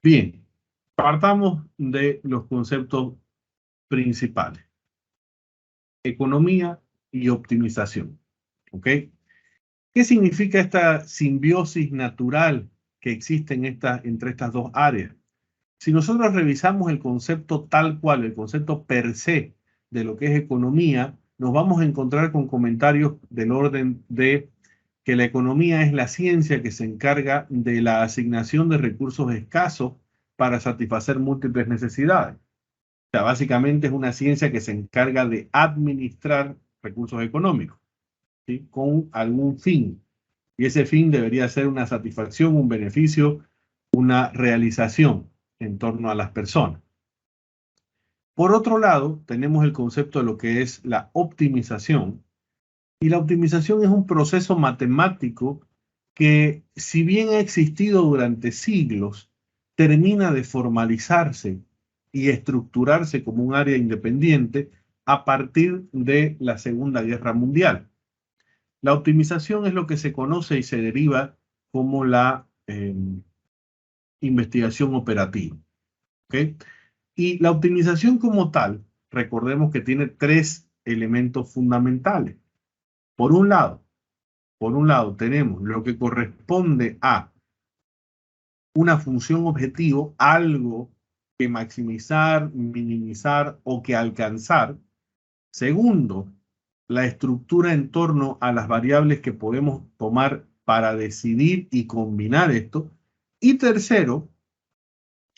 Bien, partamos de los conceptos principales. Economía y optimización. ¿Ok? ¿Qué significa esta simbiosis natural que existe entre estas dos áreas? Si nosotros revisamos el concepto tal cual, el concepto per se de lo que es economía, nos vamos a encontrar con comentarios del orden de que la economía es la ciencia que se encarga de la asignación de recursos escasos para satisfacer múltiples necesidades. O sea, básicamente es una ciencia que se encarga de administrar recursos económicos, ¿sí? Con algún fin. Y ese fin debería ser una satisfacción, un beneficio, una realización en torno a las personas. Por otro lado, tenemos el concepto de lo que es la optimización. Y la optimización es un proceso matemático que, si bien ha existido durante siglos, termina de formalizarse y estructurarse como un área independiente a partir de la Segunda Guerra Mundial. La optimización es lo que se conoce y se deriva como la investigación operativa. ¿Okay? Y la optimización como tal, recordemos que tiene tres elementos fundamentales. Por un lado tenemos lo que corresponde a una función objetivo, algo que maximizar, minimizar o que alcanzar. Segundo, la estructura en torno a las variables que podemos tomar para decidir y combinar esto. Y tercero,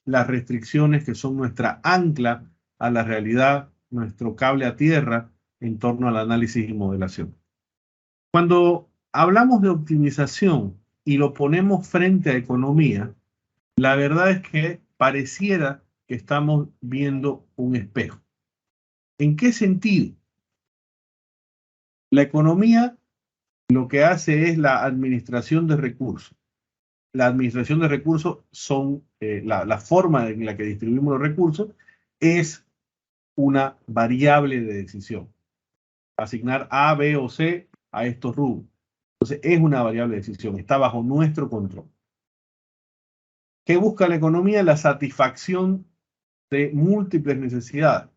las restricciones que son nuestra ancla a la realidad, nuestro cable a tierra en torno al análisis y modelación. Cuando hablamos de optimización y lo ponemos frente a economía, la verdad es que pareciera que estamos viendo un espejo. ¿En qué sentido? La economía lo que hace es la administración de recursos. La administración de recursos son la forma en la que distribuimos los recursos es una variable de decisión. Asignar A, B o C a estos rubros. Entonces es una variable de decisión, está bajo nuestro control. ¿Qué busca la economía? La satisfacción de múltiples necesidades.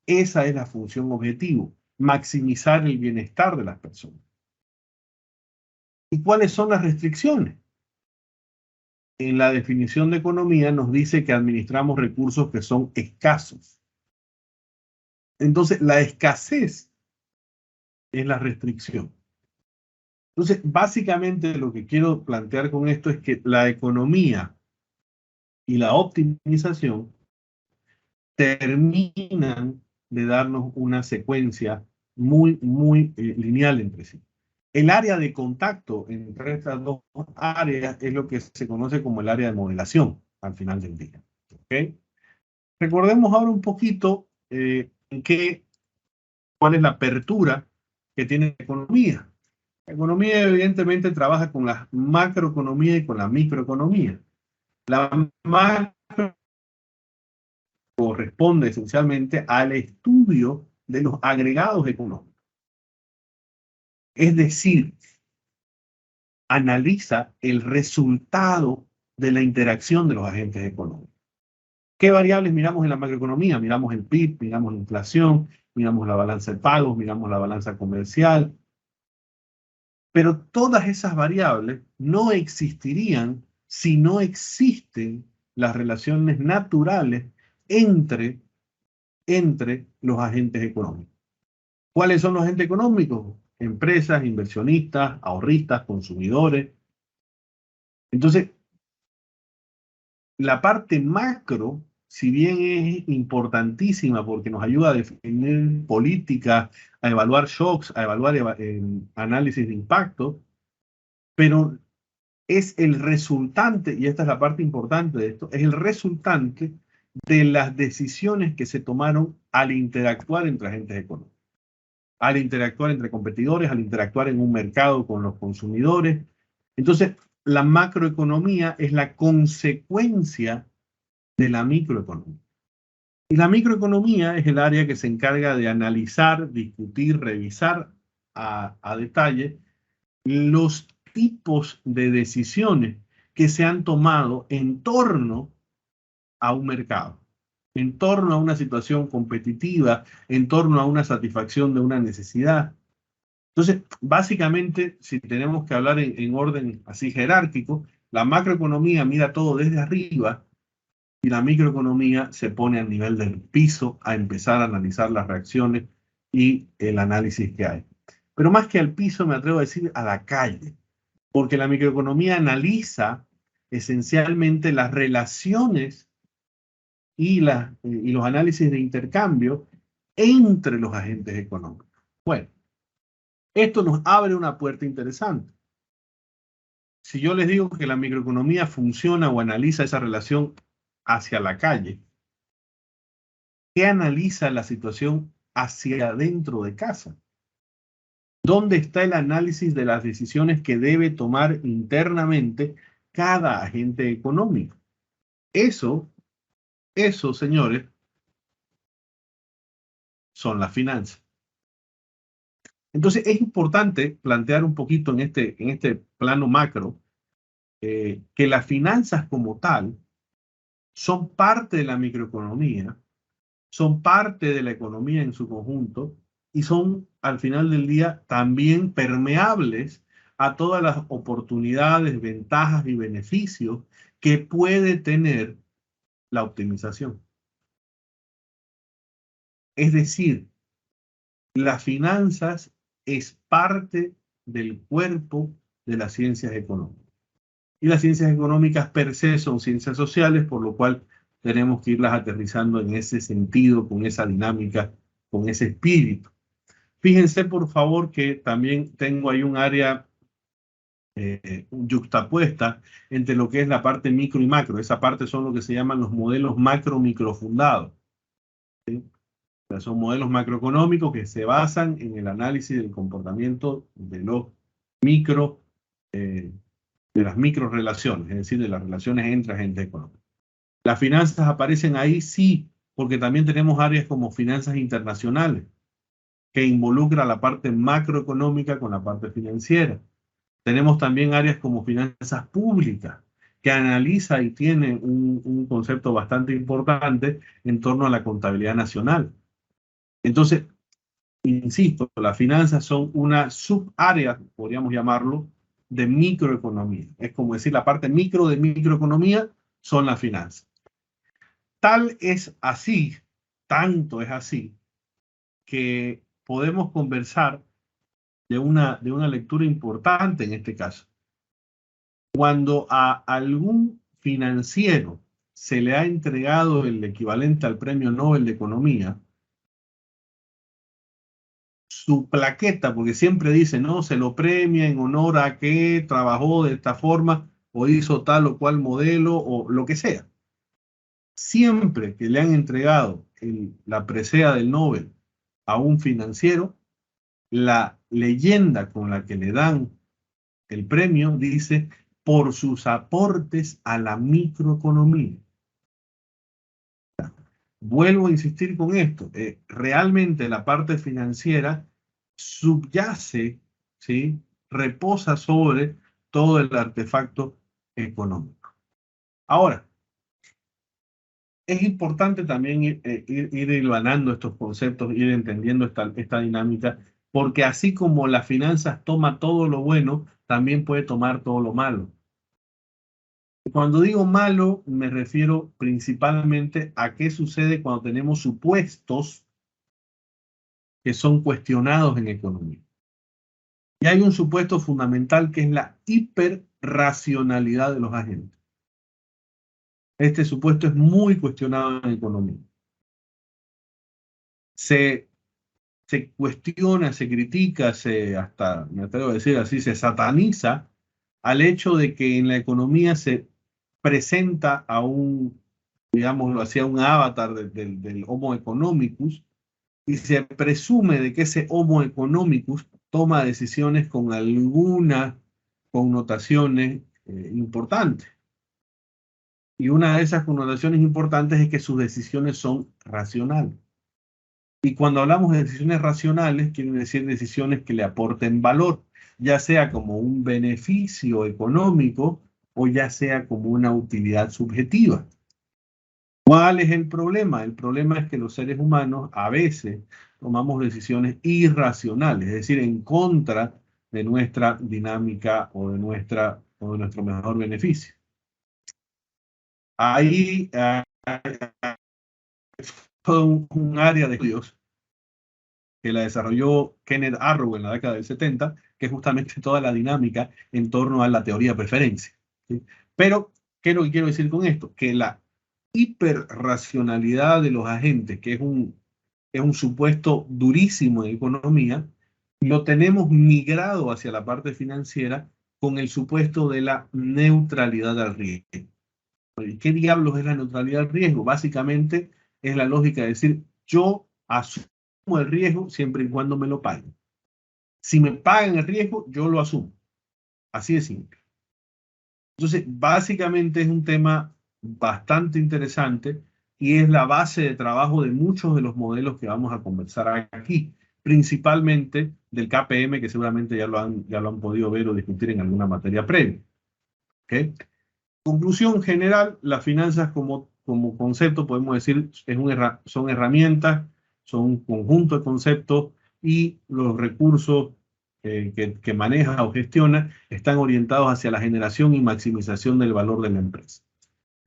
Esa es la función objetivo, maximizar el bienestar de las personas. ¿Y cuáles son las restricciones? En la definición de economía nos dice que administramos recursos que son escasos. Entonces, la escasez es la restricción. Entonces, básicamente lo que quiero plantear con esto es que la economía y la optimización terminan de darnos una secuencia muy lineal entre sí. El área de contacto entre estas dos áreas es lo que se conoce como el área de modelación al final del día. ¿Okay? Recordemos ahora un poquito cuál es la apertura que tiene la economía. La economía evidentemente trabaja con la macroeconomía y con la microeconomía. La macro corresponde esencialmente al estudio de los agregados económicos. Es decir, analiza el resultado de la interacción de los agentes económicos. ¿Qué variables miramos en la macroeconomía? Miramos el PIB, miramos la inflación, miramos la balanza de pagos, miramos la balanza comercial. Pero todas esas variables no existirían si no existen las relaciones naturales entre los agentes económicos. ¿Cuáles son los agentes económicos? Empresas, inversionistas, ahorristas, consumidores. Entonces, la parte macro, si bien es importantísima porque nos ayuda a definir políticas, a evaluar shocks, a evaluar análisis de impacto, pero es el resultante, y esta es la parte importante de esto, es el resultante de las decisiones que se tomaron al interactuar entre agentes económicos, al interactuar entre competidores, al interactuar en un mercado con los consumidores. Entonces, la macroeconomía es la consecuencia de la microeconomía. Y la microeconomía es el área que se encarga de analizar, discutir, revisar a detalle los tipos de decisiones que se han tomado en torno a un mercado, en torno a una situación competitiva, en torno a una satisfacción de una necesidad. Entonces, básicamente, si tenemos que hablar en orden así jerárquico, la macroeconomía mira todo desde arriba y la microeconomía se pone al nivel del piso a empezar a analizar las reacciones y el análisis que hay. Pero más que al piso, me atrevo a decir a la calle, porque la microeconomía analiza esencialmente las relaciones y los análisis de intercambio entre los agentes económicos. Bueno, esto nos abre una puerta interesante. Si yo les digo que la microeconomía funciona o analiza esa relación hacia la calle, ¿qué analiza la situación hacia adentro de casa? ¿Dónde está el análisis de las decisiones que debe tomar internamente cada agente económico? Eso, señores, son las finanzas. Entonces es importante plantear un poquito en este plano macro que las finanzas como tal son parte de la microeconomía, son parte de la economía en su conjunto y son al final del día también permeables a todas las oportunidades, ventajas y beneficios que puede tener la optimización. Es decir, las finanzas es parte del cuerpo de las ciencias económicas. Y las ciencias económicas per se son ciencias sociales, por lo cual tenemos que irlas aterrizando en ese sentido, con esa dinámica, con ese espíritu. Fíjense, por favor, que también tengo ahí un área yuxtapuesta entre lo que es la parte micro y macro. Esa parte son lo que se llaman los modelos macro-microfundados. ¿Sí? O sea, son modelos macroeconómicos que se basan en el análisis del comportamiento de los micro, de las microrelaciones, es decir, de las relaciones entre agentes económicos. Las finanzas aparecen ahí, sí, porque también tenemos áreas como finanzas internacionales, que involucra la parte macroeconómica con la parte financiera. Tenemos también áreas como finanzas públicas, que analiza y tiene un concepto bastante importante en torno a la contabilidad nacional. Entonces, insisto, las finanzas son una subárea, podríamos llamarlo, de microeconomía. Es como decir, la parte micro de microeconomía son las finanzas. Tal es así, tanto es así, que podemos conversar de una lectura importante en este caso. Cuando a algún financiero se le ha entregado el equivalente al Premio Nobel de Economía, su plaqueta, porque siempre dice, no, se lo premia en honor a que trabajó de esta forma o hizo tal o cual modelo o lo que sea. Siempre que le han entregado la presea del Nobel a un financiero, la leyenda con la que le dan el premio dice por sus aportes a la microeconomía. Vuelvo a insistir con esto. Realmente la parte financiera subyace, ¿sí? Reposa sobre todo el artefacto económico. Ahora, es importante también ir hilvanando estos conceptos, ir entendiendo esta dinámica, porque así como las finanzas toma todo lo bueno, también puede tomar todo lo malo. Cuando digo malo, me refiero principalmente a qué sucede cuando tenemos supuestos que son cuestionados en economía. Y hay un supuesto fundamental que es la hiperracionalidad de los agentes. Este supuesto es muy cuestionado en economía. Se cuestiona, se critica, hasta, me atrevo a decir así, se sataniza al hecho de que en la economía se presenta a digámoslo así, a un avatar del Homo economicus y se presume de que ese Homo economicus toma decisiones con algunas connotaciones importantes. Y una de esas connotaciones importantes es que sus decisiones son racionales. Y cuando hablamos de decisiones racionales, quieren decir decisiones que le aporten valor, ya sea como un beneficio económico o ya sea como una utilidad subjetiva. ¿Cuál es el problema? El problema es que los seres humanos a veces tomamos decisiones irracionales, es decir, en contra de nuestra dinámica o de nuestro mejor beneficio. Ahí hay todo un área de estudios que la desarrolló Kenneth Arrow en la década del 70, que es justamente toda la dinámica en torno a la teoría de preferencia, ¿sí? Pero, ¿qué es lo que quiero decir con esto? Que la hiperracionalidad de los agentes, que es un supuesto durísimo en economía, lo tenemos migrado hacia la parte financiera con el supuesto de la neutralidad al riesgo. ¿Qué diablos es la neutralidad al riesgo? Básicamente es la lógica de decir, yo asumo el riesgo siempre y cuando me lo paguen. Si me pagan el riesgo, yo lo asumo. Así de simple. Entonces, básicamente es un tema bastante interesante y es la base de trabajo de muchos de los modelos que vamos a conversar aquí, principalmente del KPM, que seguramente ya lo han podido ver o discutir en alguna materia previa. ¿Okay? Conclusión general, las finanzas como concepto, podemos decir, son herramientas, son un conjunto de conceptos y los recursos que maneja o gestiona están orientados hacia la generación y maximización del valor de la empresa.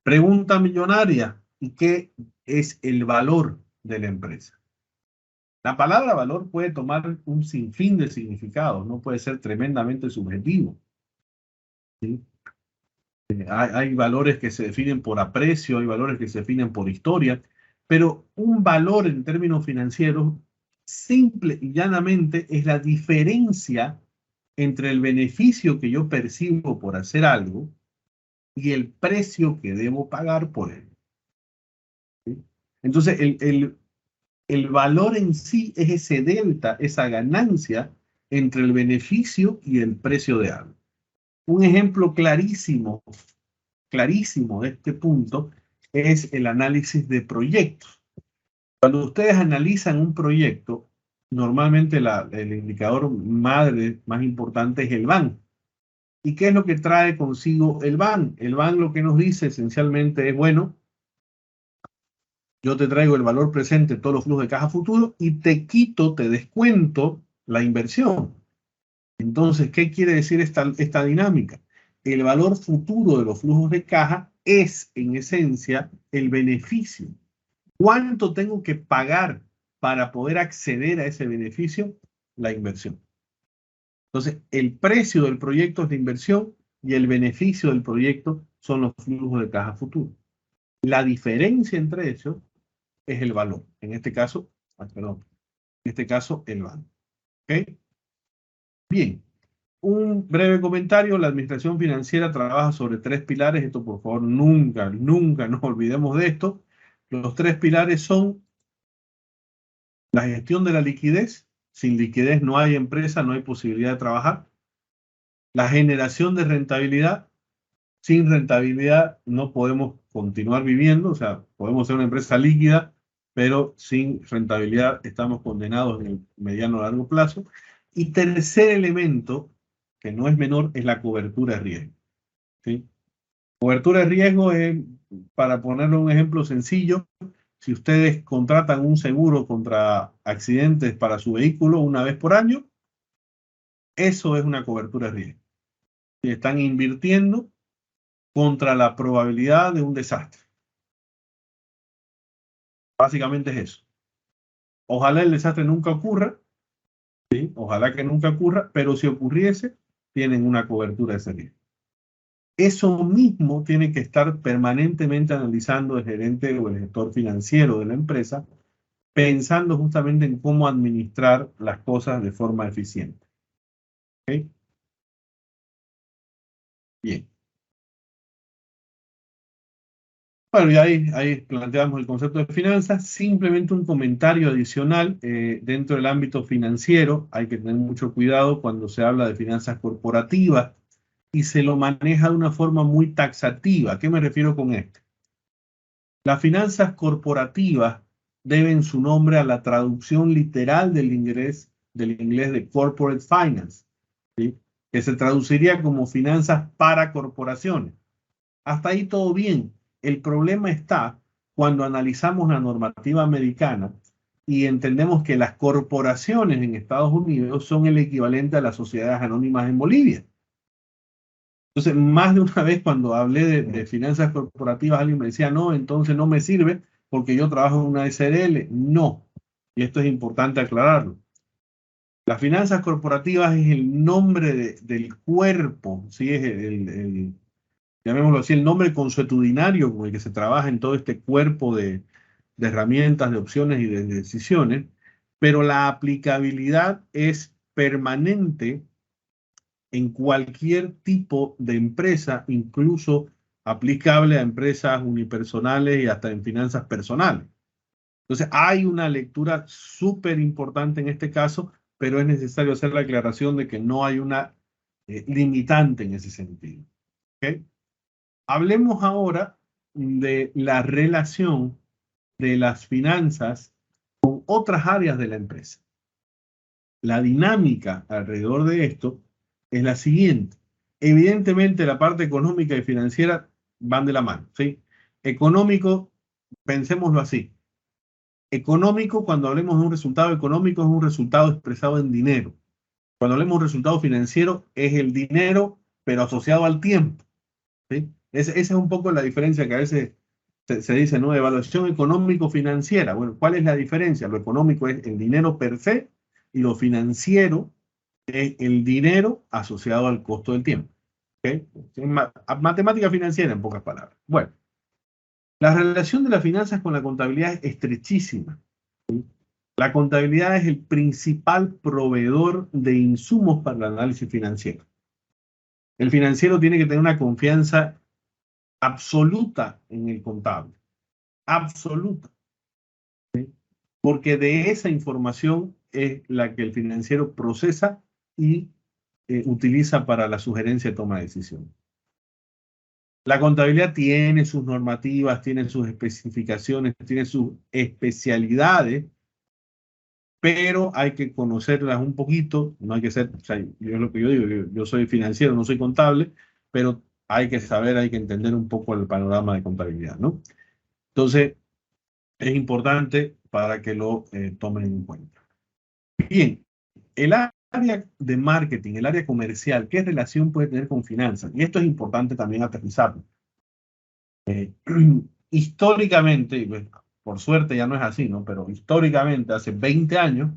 Pregunta millonaria, ¿y qué es el valor de la empresa? La palabra valor puede tomar un sinfín de significados, no puede ser tremendamente subjetivo, ¿sí? Hay valores que se definen por aprecio, hay valores que se definen por historia, pero un valor en términos financieros, simple y llanamente, es la diferencia entre el beneficio que yo percibo por hacer algo y el precio que debo pagar por él. ¿Sí? Entonces, el valor en sí es ese delta, esa ganancia entre el beneficio y el precio de algo. Un ejemplo clarísimo de este punto es el análisis de proyectos. Cuando ustedes analizan un proyecto, normalmente el indicador madre más importante es el BAN. ¿Y qué es lo que trae consigo el BAN? El BAN lo que nos dice esencialmente es, bueno, yo te traigo el valor presente, todos los flujos de caja futuro y te descuento la inversión. Entonces, ¿qué quiere decir esta dinámica? El valor futuro de los flujos de caja es, en esencia, el beneficio. ¿Cuánto tengo que pagar para poder acceder a ese beneficio? La inversión. Entonces, el precio del proyecto es la inversión y el beneficio del proyecto son los flujos de caja futuro. La diferencia entre ellos es el valor. En este caso, el valor. ¿Ok? Bien. Un breve comentario, la administración financiera trabaja sobre 3 pilares, esto por favor nunca nos olvidemos de esto. Los 3 pilares son la gestión de la liquidez, sin liquidez no hay empresa, no hay posibilidad de trabajar. La generación de rentabilidad, sin rentabilidad no podemos continuar viviendo, o sea, podemos ser una empresa líquida, pero sin rentabilidad estamos condenados en el mediano a largo plazo. Y tercer elemento, que no es menor, es la cobertura de riesgo. ¿Sí? Cobertura de riesgo es, para ponerlo un ejemplo sencillo, si ustedes contratan un seguro contra accidentes para su vehículo una vez por año, eso es una cobertura de riesgo. Y están invirtiendo contra la probabilidad de un desastre. Básicamente es eso. Ojalá el desastre nunca ocurra, ¿sí? Ojalá que nunca ocurra, pero si ocurriese, tienen una cobertura de ese riesgo. Eso mismo tiene que estar permanentemente analizando el gerente o el gestor financiero de la empresa, pensando justamente en cómo administrar las cosas de forma eficiente. ¿Okay? Bien. Bueno, y ahí planteamos el concepto de finanzas. Simplemente un comentario adicional dentro del ámbito financiero. Hay que tener mucho cuidado cuando se habla de finanzas corporativas y se lo maneja de una forma muy taxativa. ¿A qué me refiero con esto? Las finanzas corporativas deben su nombre a la traducción literal del inglés de corporate finance, ¿sí? Que se traduciría como finanzas para corporaciones. Hasta ahí todo bien. El problema está cuando analizamos la normativa americana y entendemos que las corporaciones en Estados Unidos son el equivalente a las sociedades anónimas en Bolivia. Entonces, más de una vez cuando hablé de finanzas corporativas, alguien me decía, no, entonces no me sirve porque yo trabajo en una SRL. No, y esto es importante aclararlo. Las finanzas corporativas es el nombre del cuerpo, ¿sí? Es llamémoslo así, el nombre consuetudinario con el que se trabaja en todo este cuerpo de herramientas, de opciones y de decisiones, pero la aplicabilidad es permanente en cualquier tipo de empresa, incluso aplicable a empresas unipersonales y hasta en finanzas personales. Entonces, hay una lectura súper importante en este caso, pero es necesario hacer la aclaración de que no hay una limitante en ese sentido. ¿Okay? Hablemos ahora de la relación de las finanzas con otras áreas de la empresa. La dinámica alrededor de esto es la siguiente. Evidentemente, la parte económica y financiera van de la mano, ¿sí? Económico, pensémoslo así. Económico, cuando hablemos de un resultado económico, es un resultado expresado en dinero. Cuando hablemos de un resultado financiero, es el dinero, pero asociado al tiempo, ¿sí? Esa es un poco la diferencia que a veces se dice, ¿no? Evaluación económico-financiera. Bueno, ¿cuál es la diferencia? Lo económico es el dinero per se y lo financiero es el dinero asociado al costo del tiempo. ¿Okay? Matemática financiera, en pocas palabras. Bueno, la relación de las finanzas con la contabilidad es estrechísima. ¿Sí? La contabilidad es el principal proveedor de insumos para el análisis financiero. El financiero tiene que tener una confianza absoluta en el contable. Absoluta. ¿Sí? Porque de esa información es la que el financiero procesa y utiliza para la sugerencia de toma de decisión. La contabilidad tiene sus normativas, tiene sus especificaciones, tiene sus especialidades, pero hay que conocerlas un poquito, no hay que ser, o sea, yo es lo que yo digo, yo soy financiero, no soy contable, pero hay que saber, hay que entender un poco el panorama de contabilidad, ¿no? Entonces, es importante para que lo tomen en cuenta. Bien, el área de marketing, el área comercial, ¿qué relación puede tener con finanzas? Y esto es importante también aterrizarlo. Históricamente, y por suerte ya no es así, ¿no? Pero históricamente, hace 20 años,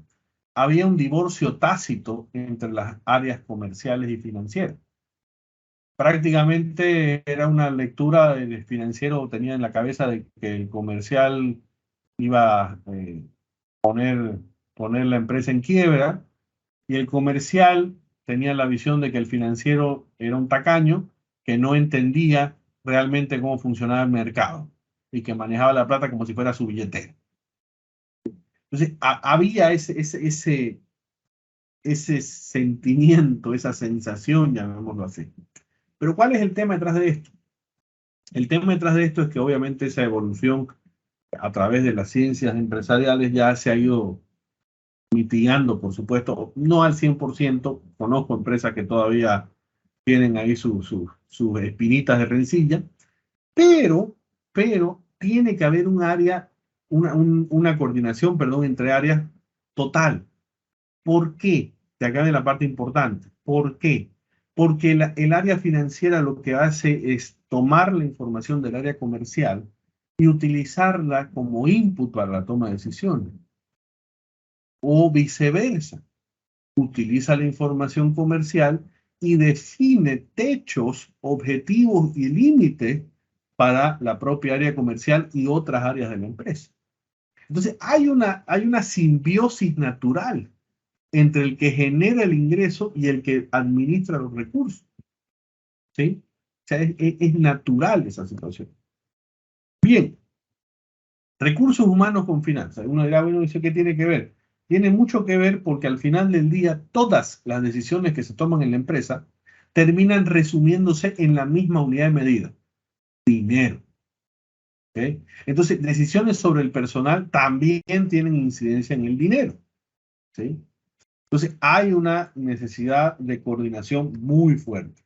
había un divorcio tácito entre las áreas comerciales y financieras. Prácticamente era una lectura del financiero, tenía en la cabeza de que el comercial iba a poner la empresa en quiebra y el comercial tenía la visión de que el financiero era un tacaño que no entendía realmente cómo funcionaba el mercado y que manejaba la plata como si fuera su billetera. Entonces, había ese sentimiento, esa sensación, llamémoslo así. Pero ¿cuál es el tema detrás de esto? El tema detrás de esto es que obviamente esa evolución a través de las ciencias empresariales ya se ha ido mitigando, por supuesto, no al 100%, conozco empresas que todavía tienen ahí sus espinitas de rencilla, pero tiene que haber un área, una coordinación, perdón, entre áreas total. ¿Por qué? Te acá viene la parte importante. ¿Por qué? Porque el área financiera lo que hace es tomar la información del área comercial y utilizarla como input para la toma de decisiones. O viceversa. Utiliza la información comercial y define techos, objetivos y límites para la propia área comercial y otras áreas de la empresa. Entonces, hay una simbiosis natural entre el que genera el ingreso y el que administra los recursos. ¿Sí? O sea, es natural esa situación. Bien, recursos humanos con finanzas. Uno dirá, bueno, ¿eso qué tiene que ver? Tiene mucho que ver porque al final del día todas las decisiones que se toman en la empresa terminan resumiéndose en la misma unidad de medida, dinero. ¿Okay? Entonces, decisiones sobre el personal también tienen incidencia en el dinero. ¿Sí? Entonces, hay una necesidad de coordinación muy fuerte.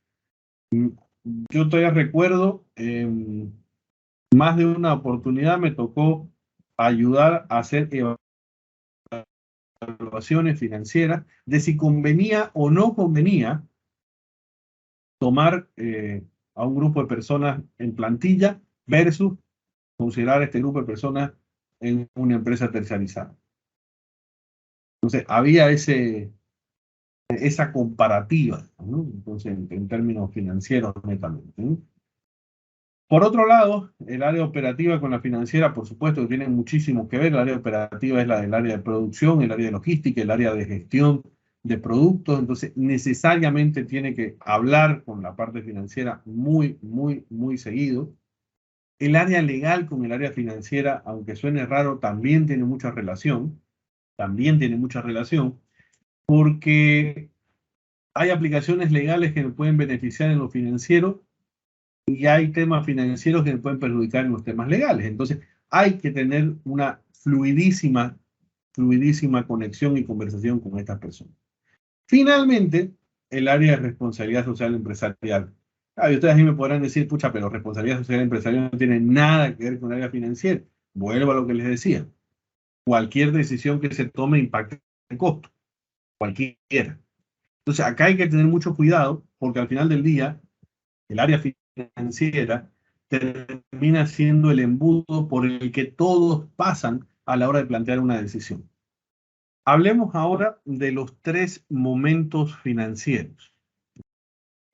Yo todavía recuerdo más de una oportunidad me tocó ayudar a hacer evaluaciones financieras de si convenía o no convenía tomar a un grupo de personas en plantilla versus considerar a este grupo de personas en una empresa terciarizada. Entonces, había esa comparativa, ¿no? Entonces, en términos financieros netamente, ¿no? Por otro lado, el área operativa con la financiera, por supuesto, que tiene muchísimo que ver. El área operativa es la del área de producción, el área de logística, el área de gestión de productos. Entonces, necesariamente tiene que hablar con la parte financiera muy, muy, muy seguido. El área legal con el área financiera, aunque suene raro, también tiene mucha relación. También tiene mucha relación porque hay aplicaciones legales que nos pueden beneficiar en lo financiero y hay temas financieros que nos pueden perjudicar en los temas legales. Entonces, hay que tener una fluidísima conexión y conversación con estas personas. Finalmente, el área de responsabilidad social empresarial. Y ustedes ahí me podrán decir, pucha, pero responsabilidad social empresarial no tiene nada que ver con el área financiera. Vuelvo a lo que les decía. Cualquier decisión que se tome impacta el costo. Cualquiera. Entonces, acá hay que tener mucho cuidado porque al final del día, el área financiera termina siendo el embudo por el que todos pasan a la hora de plantear una decisión. Hablemos ahora de los tres momentos financieros.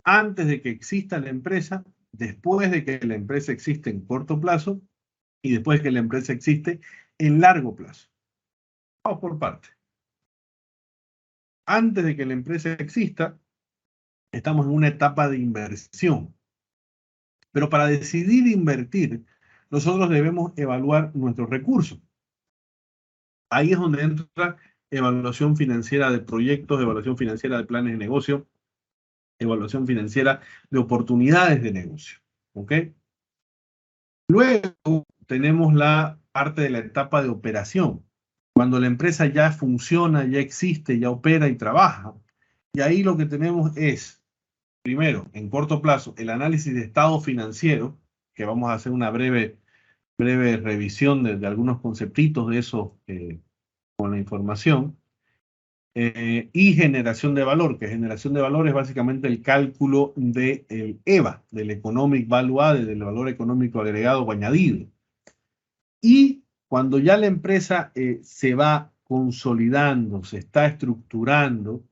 Antes de que exista la empresa, después de que la empresa existe en corto plazo y después de que la empresa existe en largo plazo. Vamos por parte. Antes de que la empresa exista, estamos en una etapa de inversión. Pero para decidir invertir, nosotros debemos evaluar nuestros recursos. Ahí es donde entra evaluación financiera de proyectos, evaluación financiera de planes de negocio, evaluación financiera de oportunidades de negocio. ¿Ok? Luego tenemos la parte de la etapa de operación, cuando la empresa ya funciona, ya existe, ya opera y trabaja. Y ahí lo que tenemos es, primero, en corto plazo, el análisis de estado financiero, que vamos a hacer una breve revisión de algunos conceptitos de eso con la información. Y generación de valor, que generación de valor es básicamente el cálculo del EVA, del Economic Value Added, del valor económico agregado o añadido. Y cuando ya la empresa se va consolidando, se está estructurando,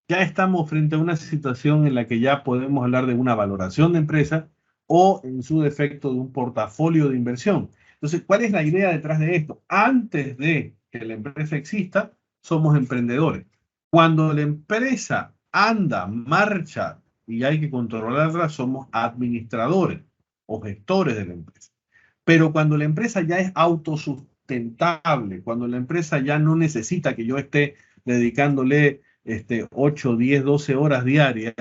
ya estamos frente a una situación en la que ya podemos hablar de una valoración de empresa o, en su defecto, de un portafolio de inversión. Entonces, ¿cuál es la idea detrás de esto? Antes de que la empresa exista, somos emprendedores. Cuando la empresa anda, marcha y hay que controlarla, somos administradores o gestores de la empresa. Pero cuando la empresa ya es autosustentable, cuando la empresa ya no necesita que yo esté dedicándole 8, 10, 12 horas diarias,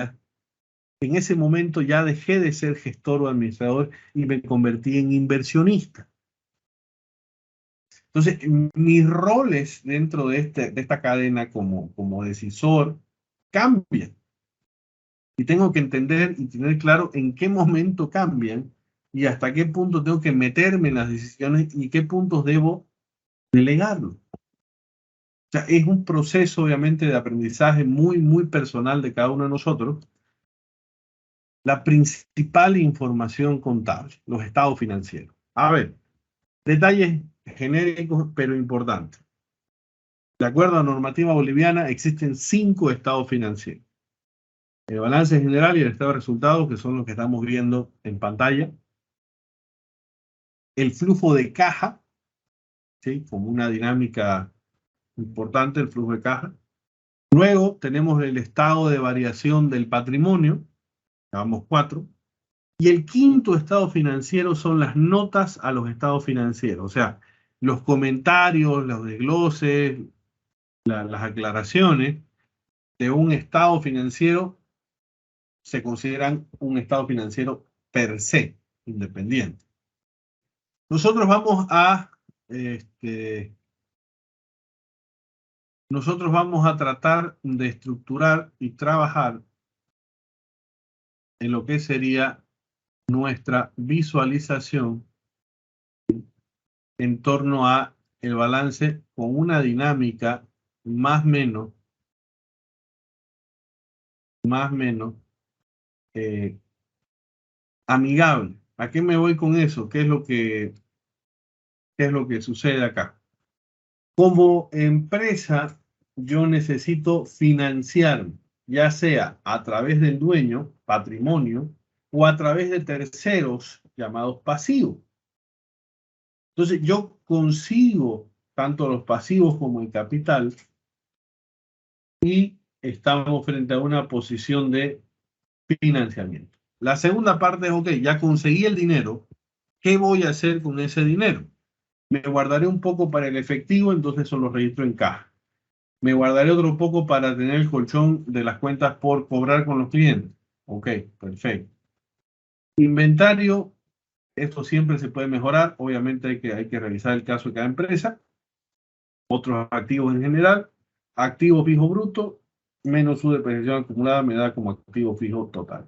en ese momento ya dejé de ser gestor o administrador y me convertí en inversionista. Entonces, mis roles dentro de esta cadena como decisor cambian. Y tengo que entender y tener claro en qué momento cambian y hasta qué punto tengo que meterme en las decisiones y qué puntos debo delegarlo. O sea, es un proceso obviamente de aprendizaje muy, muy personal de cada uno de nosotros. La principal información contable, los estados financieros. A ver, detalles genéricos pero importantes. De acuerdo a la normativa boliviana, existen 5 estados financieros. El balance general y el estado de resultados, que son los que estamos viendo en pantalla. El flujo de caja, ¿sí? Como una dinámica importante, el flujo de caja. Luego tenemos el estado de variación del patrimonio, llevamos 4. Y el quinto estado financiero son las notas a los estados financieros, o sea, los comentarios, los desgloses, las aclaraciones de un estado financiero se consideran un estado financiero per se, independiente. Nosotros vamos a tratar de estructurar y trabajar en lo que sería nuestra visualización en torno a el balance con una dinámica más o menos amigable. ¿A qué me voy con eso? ¿Qué es lo que sucede acá? Como empresa, yo necesito financiar, ya sea a través del dueño, patrimonio, o a través de terceros llamados pasivos. Entonces, yo consigo tanto los pasivos como el capital y estamos frente a una posición de financiamiento. La segunda parte es, ok, ya conseguí el dinero, ¿qué voy a hacer con ese dinero? Me guardaré un poco para el efectivo, entonces eso lo registro en caja. Me guardaré otro poco para tener el colchón de las cuentas por cobrar con los clientes. Ok, perfecto. Inventario, esto siempre se puede mejorar. Obviamente hay que revisar el caso de cada empresa. Otros activos en general. Activo fijo bruto menos su depreciación acumulada me da como activo fijo total.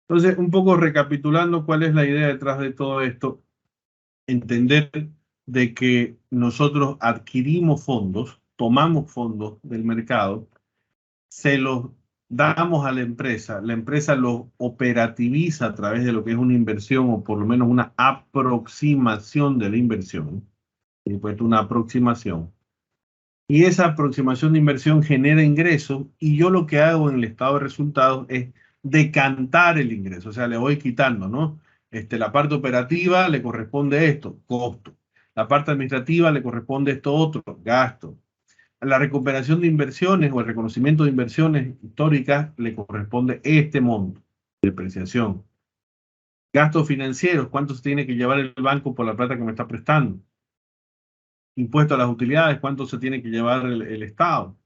Entonces, un poco recapitulando cuál es la idea detrás de todo esto, entender de que nosotros adquirimos fondos, tomamos fondos del mercado, se los damos a la empresa los operativiza a través de lo que es una inversión o por lo menos una aproximación de la inversión, y pues una aproximación. Y esa aproximación de inversión genera ingresos y yo lo que hago en el estado de resultados es decantar el ingreso, o sea, le voy quitando, ¿no? La parte operativa le corresponde esto, costo. La parte administrativa le corresponde esto otro, gasto. La recuperación de inversiones o el reconocimiento de inversiones históricas le corresponde este monto, depreciación. Gastos financieros, ¿cuánto se tiene que llevar el banco por la plata que me está prestando? Impuesto a las utilidades, ¿cuánto se tiene que llevar el Estado?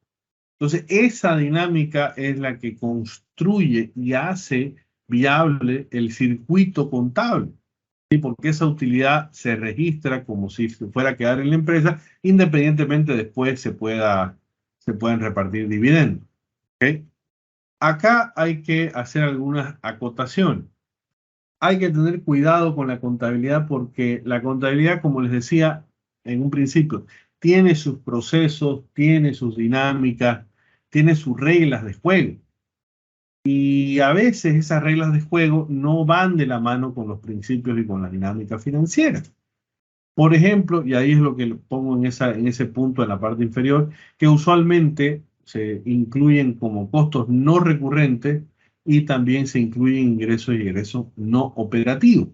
Entonces, esa dinámica es la que construye y hace viable el circuito contable, ¿sí? Porque esa utilidad se registra como si fuera a quedar en la empresa, independientemente después se pueden repartir dividendos. ¿Okay? Acá hay que hacer algunas acotaciones. Hay que tener cuidado con la contabilidad porque la contabilidad, como les decía en un principio, tiene sus procesos, tiene sus dinámicas, tiene sus reglas de juego. Y a veces esas reglas de juego no van de la mano con los principios y con la dinámica financiera. Por ejemplo, y ahí es lo que pongo en ese punto en la parte inferior, que usualmente se incluyen como costos no recurrentes y también se incluyen ingresos y egresos no operativos.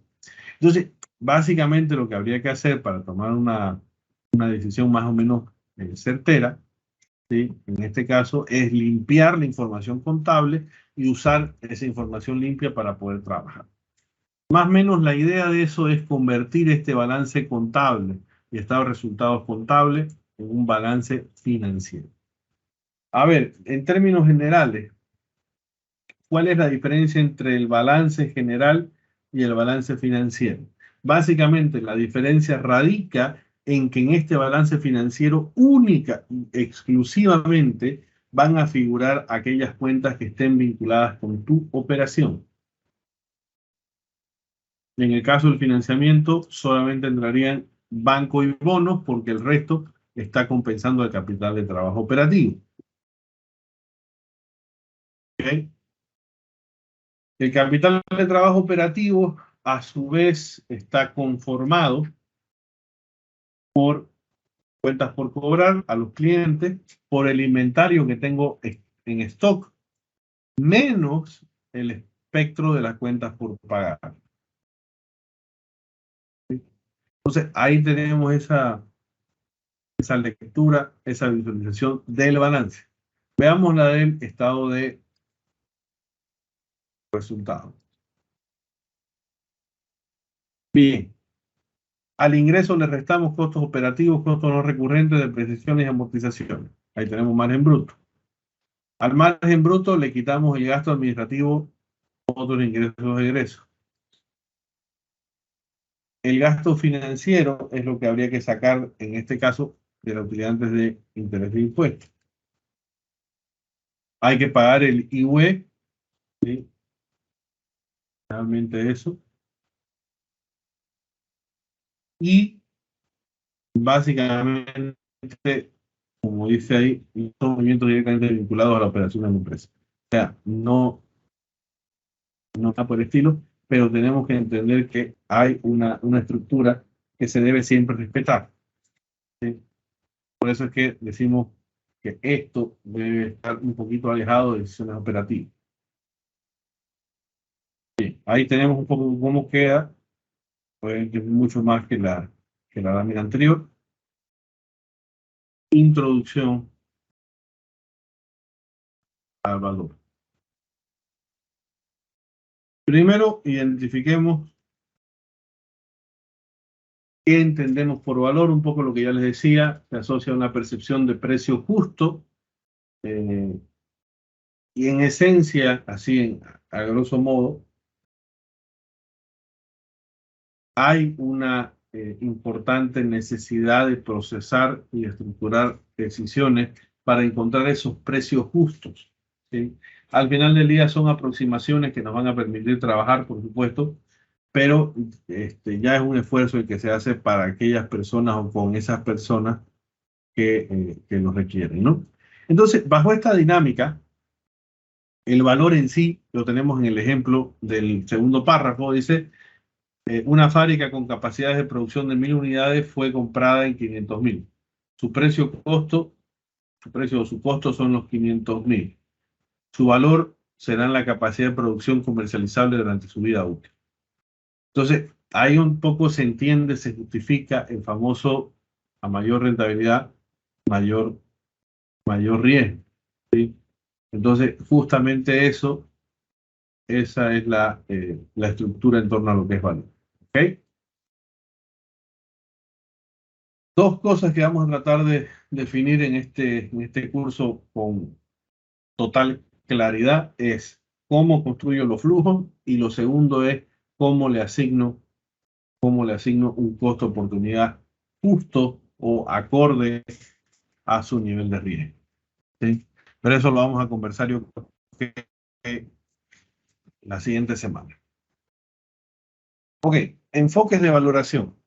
Entonces, básicamente lo que habría que hacer para tomar una decisión más o menos certera, ¿sí? En este caso, es limpiar la información contable y usar esa información limpia para poder trabajar. Más o menos la idea de eso es convertir este balance contable y estado de resultados contable en un balance financiero. A ver, en términos generales, ¿cuál es la diferencia entre el balance general y el balance financiero? Básicamente, la diferencia radica en que en este balance financiero única y exclusivamente van a figurar aquellas cuentas que estén vinculadas con tu operación. En el caso del financiamiento, solamente entrarían banco y bonos porque el resto está compensando el capital de trabajo operativo. ¿Okay? El capital de trabajo operativo, a su vez, está conformado por cuentas por cobrar a los clientes, por el inventario que tengo en stock, menos el espectro de las cuentas por pagar. Entonces, ahí tenemos esa lectura, esa visualización del balance. Veamos la del estado de resultados. Bien, al ingreso le restamos costos operativos, costos no recurrentes, depreciaciones y amortizaciones. Ahí tenemos margen bruto. Al margen bruto le quitamos el gasto administrativo, otros ingresos e egresos. El gasto financiero es lo que habría que sacar, en este caso, de la utilidad antes de interés de impuestos. Hay que pagar el IUE, ¿sí? Realmente eso. Y básicamente, como dice ahí, son movimientos directamente vinculados a la operación de la empresa. O sea, no está por el estilo, pero tenemos que entender que hay una estructura que se debe siempre respetar. ¿Sí? Por eso es que decimos que esto debe estar un poquito alejado de decisiones operativas. Sí, ahí tenemos un poco cómo queda, pues, que es mucho más que la lámina anterior. Introducción al valor. Primero, identifiquemos qué entendemos por valor, un poco lo que ya les decía, se asocia a una percepción de precio justo, eh, y en esencia, a grosso modo, hay una importante necesidad de procesar y estructurar decisiones para encontrar esos precios justos. ¿Sí? Al final del día son aproximaciones que nos van a permitir trabajar, por supuesto, pero ya es un esfuerzo el que se hace para aquellas personas o con esas personas que lo requieren, ¿no? Entonces, bajo esta dinámica, el valor en sí, lo tenemos en el ejemplo del segundo párrafo, dice, una fábrica con capacidades de producción de 1.000 unidades fue comprada en 500.000. Su precio o su costo son los 500.000. Su valor será en la capacidad de producción comercializable durante su vida útil. Entonces, ahí un poco se entiende, se justifica el famoso a mayor rentabilidad, mayor, mayor riesgo. ¿Sí? Entonces, justamente eso, esa es la estructura en torno a lo que es valor. ¿Ok? Dos cosas que vamos a tratar de definir en este curso con total claridad es cómo construyo los flujos y lo segundo es cómo le asigno un costo de oportunidad justo o acorde a su nivel de riesgo. ¿Sí? Pero eso lo vamos a conversar yo creo que la siguiente semana. Ok, enfoques de valoración.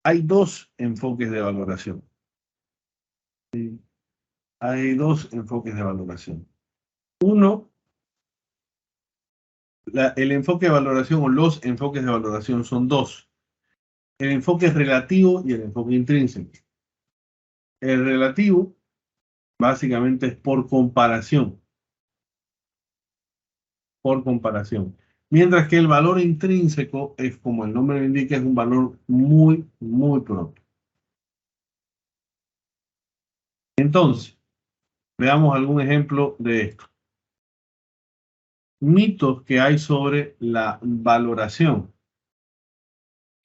Hay dos enfoques de valoración. ¿Sí? Hay dos enfoques de valoración. Uno, el enfoque de valoración o los enfoques de valoración son dos. El enfoque relativo y el enfoque intrínseco. El relativo básicamente es por comparación. Por comparación. Mientras que el valor intrínseco es, como el nombre lo indica, es un valor muy, muy propio. Entonces, veamos algún ejemplo de esto. Mitos que hay sobre la valoración.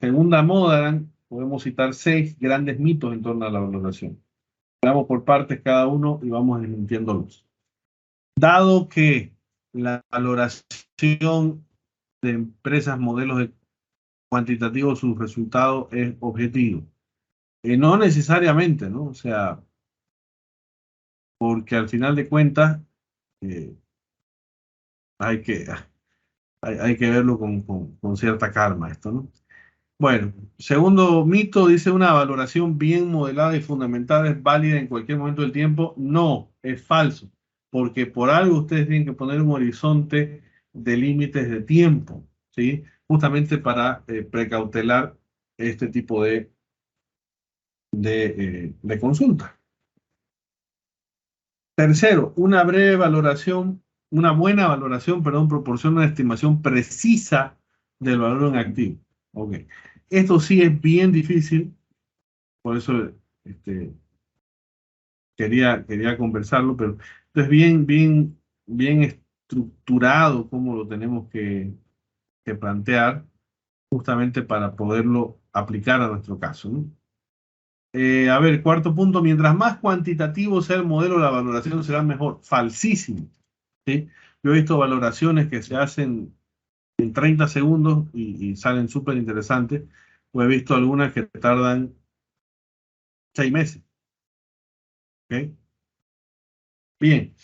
Según Damodaran, podemos citar 6 grandes mitos en torno a la valoración. Vamos por partes cada uno y vamos desmintiéndolos. Dado que la valoración de empresas, modelos de cuantitativos, sus resultados es objetivo. No necesariamente, ¿no? O sea, porque al final de cuentas eh, hay que, hay que verlo con cierta calma esto, ¿no? Bueno, segundo mito, dice una valoración bien modelada y fundamentada es válida en cualquier momento del tiempo. No, es falso, porque por algo ustedes tienen que poner un horizonte de límites de tiempo, ¿sí? Justamente para precautelar este tipo de consulta. Tercero, una buena valoración, perdón, proporciona una estimación precisa del valor en activo. Ok. Esto sí es bien difícil, por eso quería conversarlo, pero esto es bien estructurado cómo lo tenemos que plantear justamente para poderlo aplicar a nuestro caso, ¿no? A ver, cuarto punto, mientras más cuantitativo sea el modelo, la valoración será mejor. Falsísimo. ¿Sí? Yo he visto valoraciones que se hacen en 30 segundos y salen súper interesantes, o he visto algunas que tardan 6 meses. ¿Ok? Bien.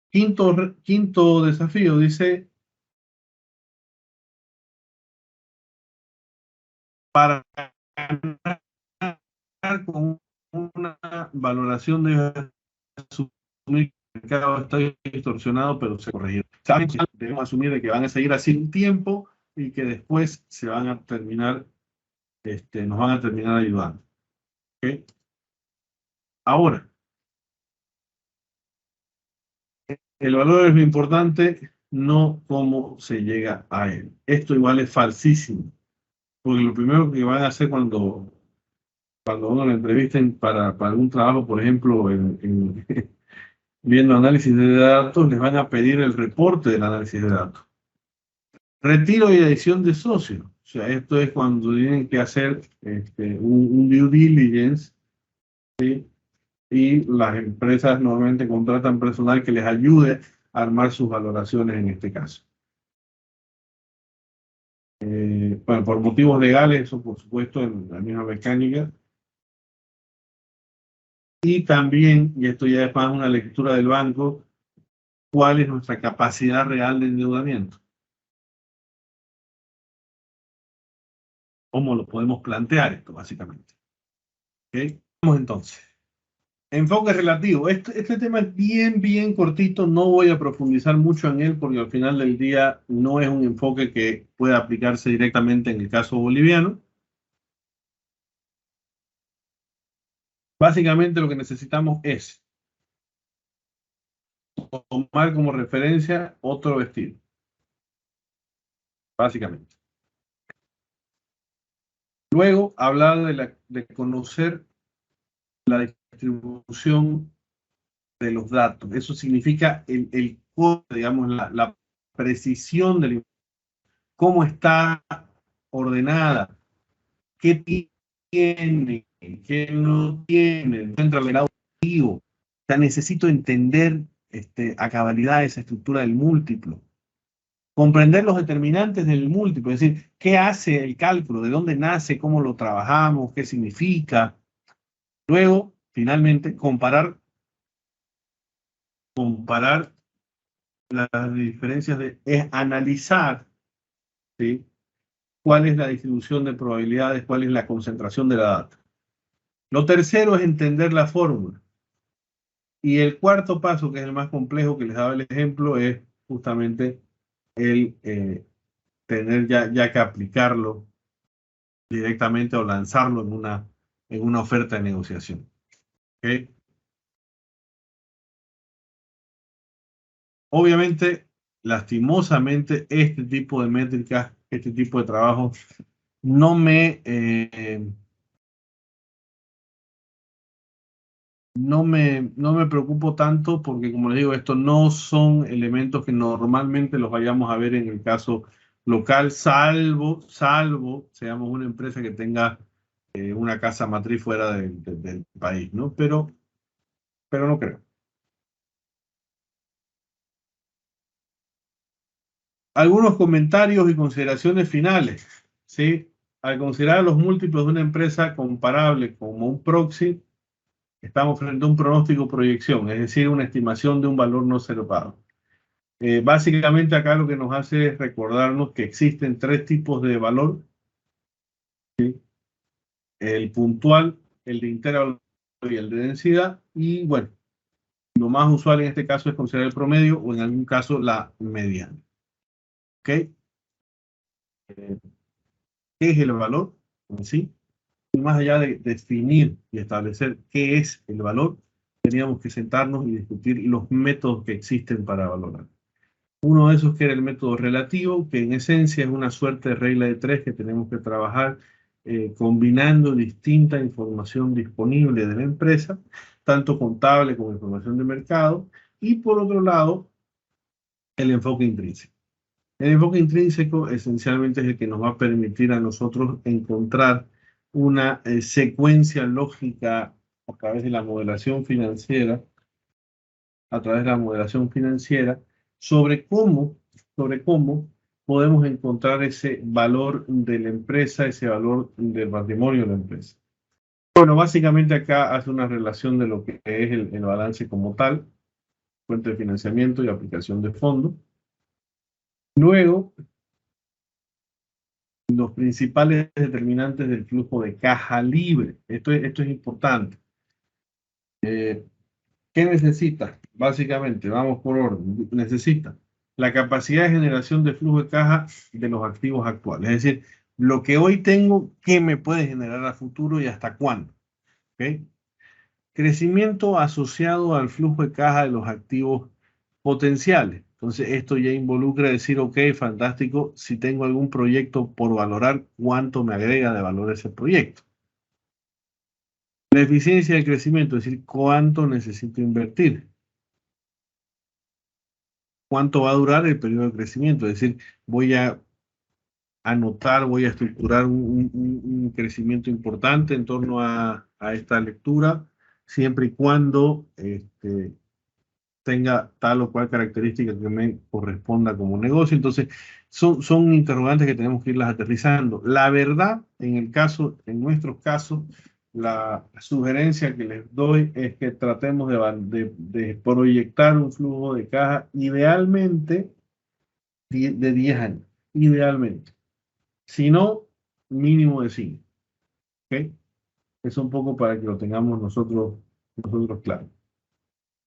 Quinto desafío dice, para ganar con una valoración de asumir que el mercado está distorsionado, pero se corregirá. Debemos asumir de que van a seguir así un tiempo y que después se van a terminar, nos van a terminar ayudando. ¿Okay? Ahora, el valor es lo importante, no cómo se llega a él. Esto igual es falsísimo, porque lo primero que van a hacer cuando uno lo entrevisten para algún trabajo, por ejemplo, viendo análisis de datos, les van a pedir el reporte del análisis de datos. Retiro y adición de socios. O sea, esto es cuando tienen que hacer un due diligence, ¿sí? Y las empresas normalmente contratan personal que les ayude a armar sus valoraciones en este caso. Bueno, por motivos legales, eso por supuesto en la misma mecánica. Y también, y esto ya es más una lectura del banco, cuál es nuestra capacidad real de endeudamiento. ¿Cómo lo podemos plantear esto, básicamente? ¿Okay? Vamos entonces. Enfoque relativo. Este tema es bien cortito. No voy a profundizar mucho en él porque al final del día no es un enfoque que pueda aplicarse directamente en el caso boliviano. Básicamente lo que necesitamos es tomar como referencia otro vestido. Básicamente. Luego, hablar de conocer la distribución de los datos. Eso significa el digamos, la precisión de cómo está ordenada, qué tiene, qué no tiene, encuentra el grado activo. O sea, necesito entender a cabalidad esa estructura del múltiplo. Comprender los determinantes del múltiplo, es decir, qué hace el cálculo, de dónde nace, cómo lo trabajamos, qué significa. Luego, finalmente, comparar las diferencias es analizar, ¿sí? Cuál es la distribución de probabilidades, cuál es la concentración de la data. Lo tercero es entender la fórmula. Y el cuarto paso, que es el más complejo que les daba el ejemplo, es justamente el tener ya que aplicarlo directamente o lanzarlo en una oferta de negociación. ¿Okay? Obviamente, lastimosamente, este tipo de métricas, este tipo de trabajo, no no me preocupo tanto porque, como les digo, estos no son elementos que normalmente los vayamos a ver en el caso local, salvo seamos una empresa que tenga una casa matriz fuera del país, ¿no? Pero no creo. Algunos comentarios y consideraciones finales, ¿sí? Al considerar los múltiplos de una empresa comparable como un proxy, estamos frente a un pronóstico proyección, es decir, una estimación de un valor no observado. Básicamente acá lo que nos hace es recordarnos que existen tres tipos de valor, ¿sí? El puntual, el de intervalo y el de densidad. Y bueno, lo más usual en este caso es considerar el promedio o en algún caso la mediana. ¿Ok? ¿Qué es el valor en sí? Y más allá de definir y establecer qué es el valor, teníamos que sentarnos y discutir los métodos que existen para valorar. Uno de esos que era el método relativo, que en esencia es una suerte de regla de tres que tenemos que trabajar combinando distinta información disponible de la empresa, tanto contable como información de mercado, y por otro lado, el enfoque intrínseco. El enfoque intrínseco esencialmente es el que nos va a permitir a nosotros encontrar una secuencia lógica a través de la modelación financiera, sobre cómo podemos encontrar ese valor de la empresa, ese valor del patrimonio de la empresa. Bueno, básicamente acá hace una relación de lo que es el balance como tal, fuente de financiamiento y aplicación de fondos. Luego, los principales determinantes del flujo de caja libre. Esto es importante. ¿Qué necesita? Básicamente, vamos por orden. Necesita la capacidad de generación de flujo de caja de los activos actuales. Es decir, lo que hoy tengo, ¿qué me puede generar a futuro y hasta cuándo? ¿Ok? Crecimiento asociado al flujo de caja de los activos potenciales. Entonces, esto ya involucra decir, ok, fantástico, si tengo algún proyecto por valorar, ¿cuánto me agrega de valor ese proyecto? La eficiencia del crecimiento, es decir, ¿cuánto necesito invertir? ¿Cuánto va a durar el periodo de crecimiento? Es decir, voy a anotar, voy a estructurar un crecimiento importante en torno a esta lectura, siempre y cuando tenga tal o cual característica que me corresponda como negocio. Entonces, son interrogantes que tenemos que irlas aterrizando. La verdad, en nuestros casos, la sugerencia que les doy es que tratemos de proyectar un flujo de caja idealmente de 10 años, idealmente. Si no, mínimo de 5. ¿Ok? Es un poco para que lo tengamos nosotros claro.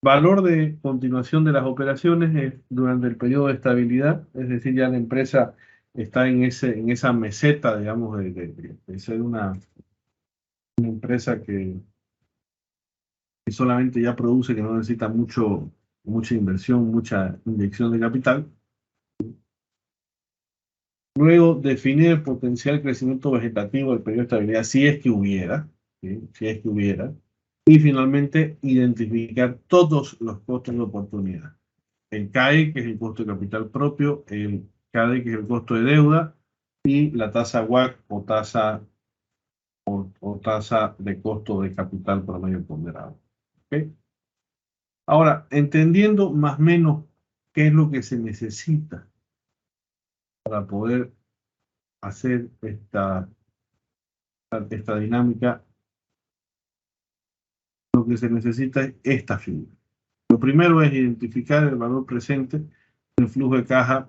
Valor de continuación de las operaciones es durante el periodo de estabilidad, es decir, ya la empresa está en esa meseta, digamos, de ser una empresa que solamente ya produce, que no necesita mucha inversión, mucha inyección de capital. Luego, definir el potencial crecimiento vegetativo del periodo de estabilidad, si es que hubiera, ¿sí? Si es que hubiera. Y finalmente, identificar todos los costos de oportunidad. El CAE, que es el costo de capital propio, el CADE, que es el costo de deuda, y la tasa WACC o tasa de costo de capital promedio ponderado. ¿Ok? Ahora, entendiendo más o menos qué es lo que se necesita para poder hacer esta dinámica, lo que se necesita es esta figura. Lo primero es identificar el valor presente del flujo de caja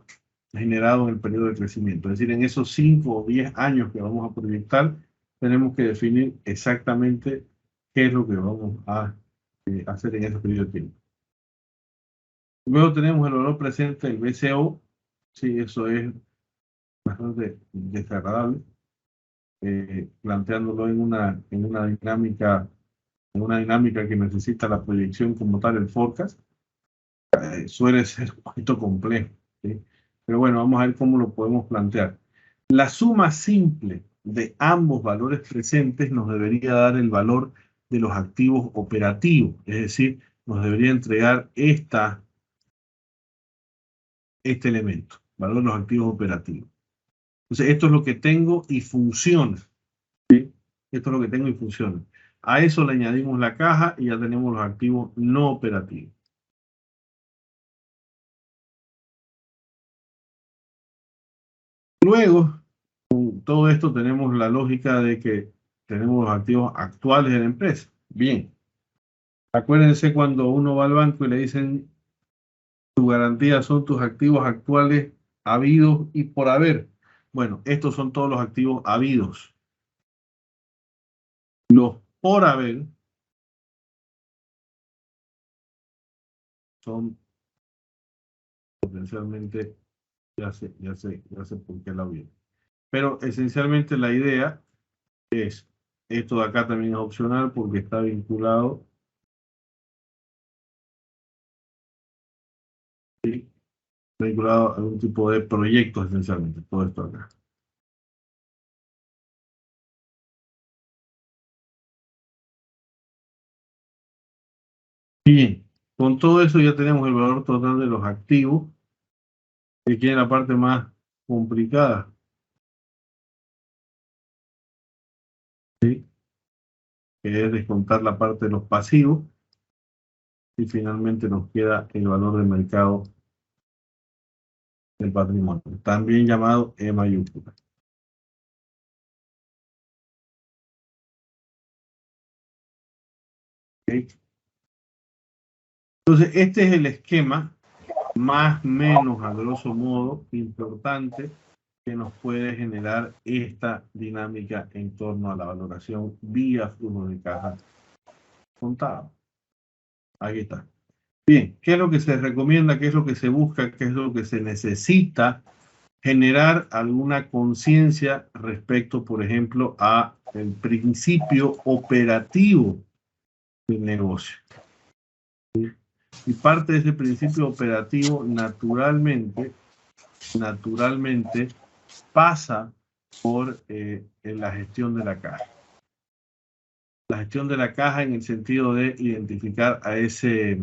generado en el periodo de crecimiento. Es decir, en esos 5 o 10 años que vamos a proyectar, tenemos que definir exactamente qué es lo que vamos a hacer en ese periodo de tiempo. Luego tenemos el valor presente del BCO. Sí, eso es bastante desagradable. Planteándolo en una dinámica que necesita la proyección como tal, el forecast, suele ser un poquito complejo, ¿sí? Pero bueno, vamos a ver cómo lo podemos plantear. La suma simple de ambos valores presentes nos debería dar el valor de los activos operativos, es decir, nos debería entregar este elemento, valor de los activos operativos. Entonces, esto es lo que tengo y funciona, ¿sí? Esto es lo que tengo y funciona. A eso le añadimos la caja y ya tenemos los activos no operativos. Luego, con todo esto tenemos la lógica de que tenemos los activos actuales de la empresa. Bien, acuérdense cuando uno va al banco y le dicen tu garantía son tus activos actuales habidos y por haber. Bueno, estos son todos los activos habidos. Los por haber son potencialmente, ya sé por qué la vi. Pero esencialmente la idea es, esto de acá también es opcional porque está vinculado, ¿sí? Vinculado a algún tipo de proyecto esencialmente, todo esto acá. Bien, con todo eso ya tenemos el valor total de los activos, que tiene la parte más complicada, ¿sí? Que es descontar la parte de los pasivos, y finalmente nos queda el valor de mercado del patrimonio, también llamado E mayúscula. ¿Ok? Entonces, este es el esquema más o menos a grosso modo importante que nos puede generar esta dinámica en torno a la valoración vía flujo de caja contado. Aquí está. Bien, ¿qué es lo que se recomienda? ¿Qué es lo que se busca? ¿Qué es lo que se necesita? Generar alguna conciencia respecto, por ejemplo, a el principio operativo del negocio. ¿Sí? Y parte de ese principio operativo naturalmente pasa por la gestión de la caja. La gestión de la caja en el sentido de identificar a ese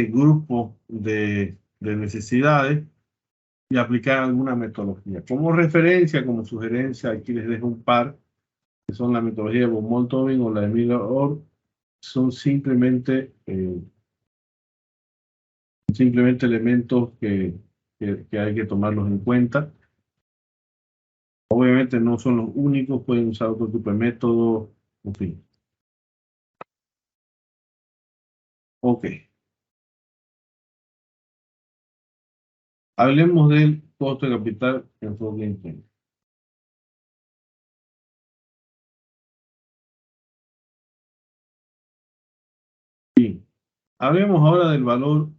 grupo de necesidades y aplicar alguna metodología. Como referencia, como sugerencia, aquí les dejo un par, que son la metodología de von Moltmann o la de Miller-Orr. Son simplemente elementos que hay que tomarlos en cuenta. Obviamente no son los únicos, pueden usar otro tipo de método, en fin. Ok. Hablemos del costo de capital en enfoque interno. Bien. Hablemos ahora del valor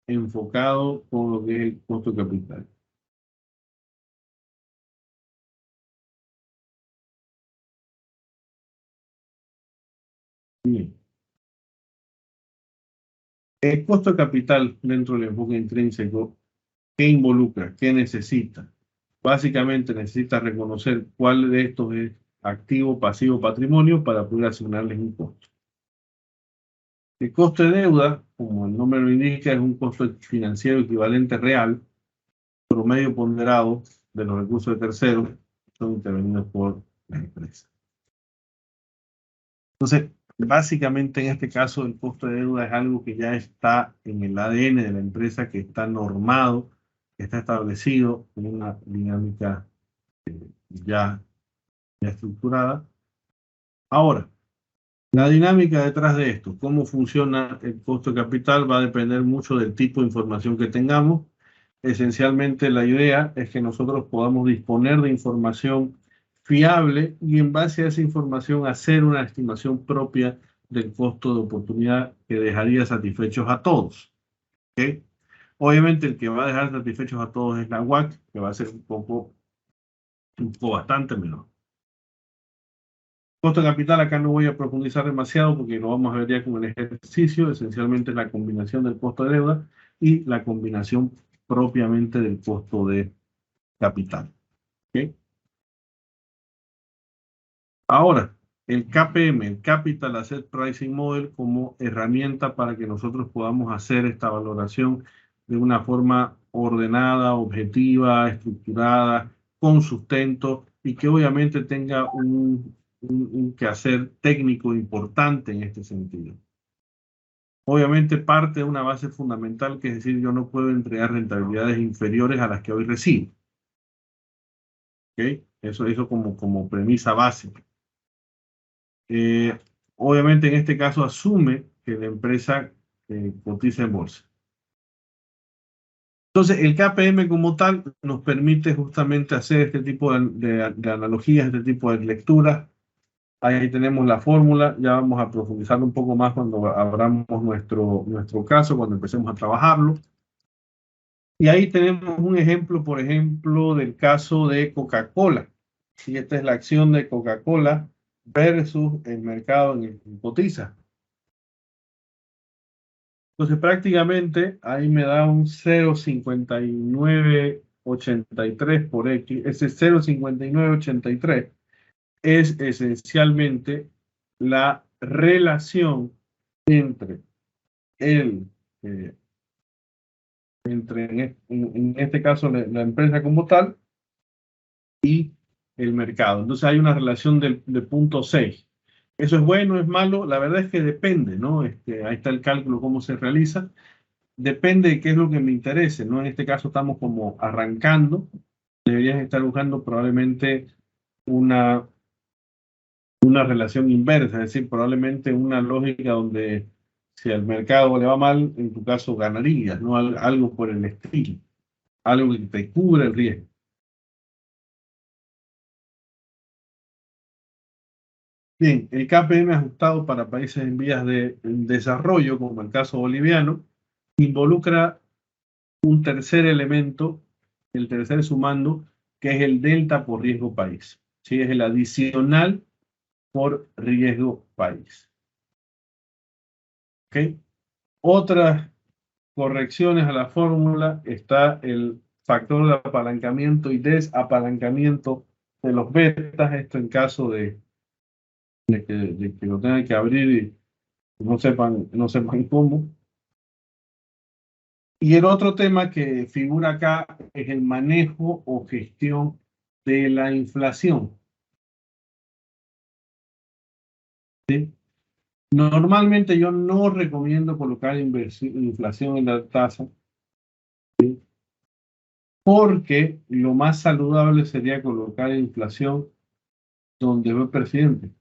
enfocado con lo que es el costo de capital. Bien. El costo de capital dentro del enfoque intrínseco, ¿qué involucra? ¿Qué necesita? Básicamente necesita reconocer cuál de estos es activo, pasivo, patrimonio para poder asignarles un costo. El costo de deuda, como el nombre lo indica, es un costo financiero equivalente real, promedio ponderado de los recursos de terceros que son intervenidos por la empresa. Entonces, básicamente en este caso el costo de deuda es algo que ya está en el ADN de la empresa, que está normado, que está establecido en una dinámica ya estructurada. Ahora, la dinámica detrás de esto, cómo funciona el costo de capital, va a depender mucho del tipo de información que tengamos. Esencialmente la idea es que nosotros podamos disponer de información fiable y en base a esa información hacer una estimación propia del costo de oportunidad que dejaría satisfechos a todos. ¿Okay? Obviamente el que va a dejar satisfechos a todos es la WACC, que va a ser un poco bastante menor. Costo de capital, acá no voy a profundizar demasiado porque lo vamos a ver ya con el ejercicio. Esencialmente la combinación del costo de deuda y la combinación propiamente del costo de capital. ¿Okay? Ahora, el KPM, el Capital Asset Pricing Model, como herramienta para que nosotros podamos hacer esta valoración de una forma ordenada, objetiva, estructurada, con sustento y que obviamente tenga un quehacer técnico importante en este sentido. Obviamente parte de una base fundamental, que es decir, yo no puedo entregar rentabilidades inferiores a las que hoy recibo. ¿Okay? Eso como premisa básica. Obviamente en este caso asume que la empresa cotiza en bolsa. Entonces el KPM como tal nos permite justamente hacer este tipo de analogías, este tipo de lecturas. Ahí tenemos la fórmula, ya vamos a profundizar un poco más cuando abramos nuestro caso, cuando empecemos a trabajarlo. Y ahí tenemos un ejemplo, por ejemplo, del caso de Coca-Cola. Y esta es la acción de Coca-Cola versus el mercado en el que cotiza. Entonces prácticamente ahí me da un 0,5983 por X. Ese 0,5983 es esencialmente la relación entre en este caso la empresa como tal y el mercado. Entonces hay una relación de 0,6. ¿Eso es bueno, es malo? La verdad es que depende, ¿no? Ahí está el cálculo, cómo se realiza. Depende de qué es lo que me interese, ¿no? En este caso estamos como arrancando. Deberías estar buscando probablemente una relación inversa, es decir, probablemente una lógica donde si al mercado le va mal, en tu caso ganarías, ¿no? Algo por el estilo. algo que te cubre el riesgo. Bien, el KPM ajustado para países en vías de desarrollo, como el caso boliviano, involucra un tercer elemento, el tercer sumando, que es el delta por riesgo país. ¿Sí? Es el adicional por riesgo país. ¿Okay? Otras correcciones a la fórmula está el factor de apalancamiento y desapalancamiento de los betas, esto en caso de que lo tengan que abrir y no sepan cómo. Y el otro tema que figura acá es el manejo o gestión de la inflación. ¿Sí? Normalmente yo no recomiendo colocar inflación en la tasa, ¿sí? Porque lo más saludable sería colocar inflación donde va el presidente.